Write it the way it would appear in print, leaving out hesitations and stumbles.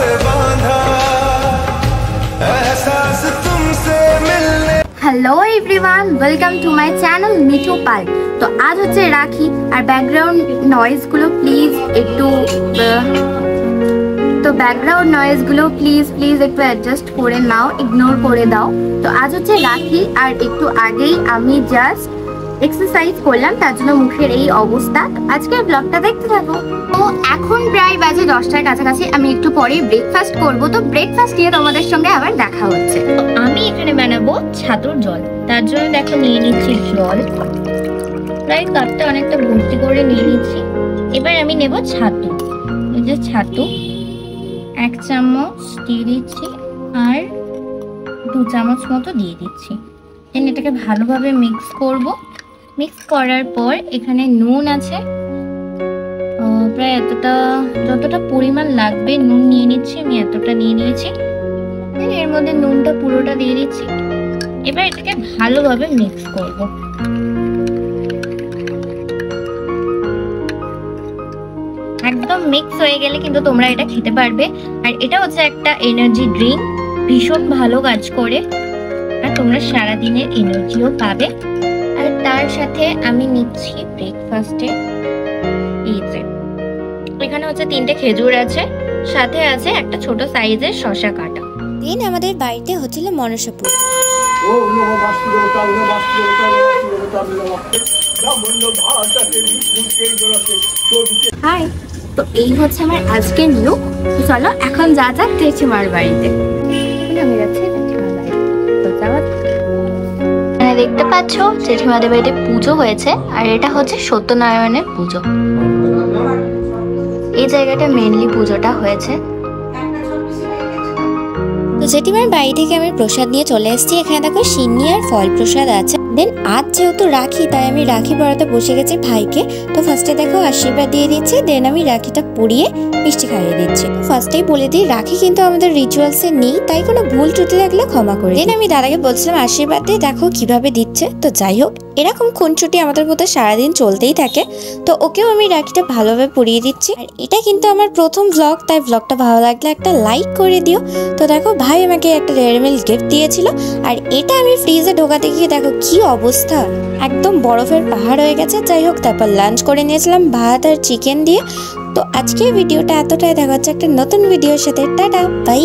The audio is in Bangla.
से बांधा एहसास तुमसे मिलने। Hello everyone, welcome to my channel Mithu Pal. तो आज হচ্ছে রাখি আর ব্যাকগ্রাউন্ড নয়েজ গুলো প্লিজ একটু একটু অ্যাডজাস্ট করে নাও, ইগনোর করে দাও। তো আজ হচ্ছে রাখি আর একটু আগেই আমি জাস্ট এক্সারসাইজ করলাম, তার জন্য মুখের এই অবস্থা। আজকের ব্লগটা দেখতে থাকো। তো এখন প্রায় বাজে 10টার কাছাকাছি, আমি একটু পরে ব্রেকফাস্ট করব। তো ব্রেকফাস্ট নিয়ে তোমাদের সঙ্গে আবার দেখা হচ্ছে। তো আমি এখানে বানাবো ছাতুর জল, তার জন্য দেখো নিয়ে নিচ্ছি জল, প্রায় কাপটা অনেকটা ভর্তি করে নিয়ে নিচ্ছি। এবার আমি নেব ছাতু, এই যে ছাতু 1 চামচ দিয়ে দিচ্ছি আর 2 চামচ মতো দিয়ে দিচ্ছি। এটাকে ভালোভাবে মিক্স করব। মিক্স করার পর এখানে নুন আছে প্রায় এতটা, যতটা পরিমাণ লাগবে নুন নিয়ে নিচ্ছি আমি, এতটা নিয়ে নিয়েছি। এর মধ্যে নুনটা পুরোটা দিয়ে দিচ্ছি। এবার এটাকে ভালোভাবে মিক্স করব। একদম মিক্স হয়ে গেলে কিন্তু তোমরা এটা খেতে পারবে। আর এটা হচ্ছে একটা এনার্জি ড্রিঙ্ক, ভীষণ ভালো কাজ করে আর তোমরা সারাদিনের এনার্জিও পাবে। আর তার সাথে আমি নিচ্ছি ব্রেকফাস্টে এই যে এখানে হচ্ছে 3টে খেজুর আছে, সাথে আছে একটা ছোট সাইজের শসা কাটা। দিন আমাদের বাড়িতে হচ্ছিল মনসা পুজো। হাই, তো এই হচ্ছে আমার আজকের লুক। চলো এখন যা যাক জেঠিমার বাড়িতে। আমি যাচ্ছি দেখতে পাচ্ছ জেঠিমাদের বাড়িতে পুজো হয়েছে, আর এটা হচ্ছে সত্যনারায়ণের পুজো। এই জায়গাটা মেইনলি পুজোটা হয়েছে। তো জেঠিমার বাড়ি থেকে আমি প্রসাদ নিয়ে চলে এসেছি। এখানে দেখো সিন্নি আর ফল প্রসাদ আছে। দেন আজ যেহেতু রাখি, তাই আমি রাখি পরাতে বসে গেছি ভাইকে। তো ফার্স্টে দেখো আশীর্বাদ দিয়ে দিচ্ছি, দেন আমি রাখিটা পরিয়ে মিষ্টি খাইয়ে দিচ্ছি। ফার্স্টেই বলে দিই রাখি কিন্তু আমাদের রিচুয়ালসে নেই, তাই কোনো ভুল ত্রুটি থাকলে ক্ষমা করে। দেন আমি দাদাকে বলছিলাম আশীর্বাদ দিয়ে দেখো কিভাবে দিচ্ছে। তো যাই হোক, এরকম খুনছুটি আমাদের মধ্যে সারাদিন চলতেই থাকে। তো ওকেও আমি রাখিটা ভালোভাবে পরিয়ে দিচ্ছি। আর এটা কিন্তু আমার প্রথম ব্লগ, তাই ব্লগটা ভালো লাগলে একটা লাইক করে দিও। তো দেখো ভাই আমাকে একটা ডেয়ারি মিল্ক গিফট দিয়েছিল, আর এটা আমি ফ্রিজে ঢোকাতে গিয়ে দেখো কি অবস্থা, একদম বরফের পাহাড় হয়ে গেছে। যাই হোক, তারপর লাঞ্চ করে নিয়েছিলাম ভাত আর চিকেন দিয়ে। তো আজকের ভিডিওটা এতটাই, দেখা হচ্ছে একটা নতুন ভিডিওর সাথে। Tata, by.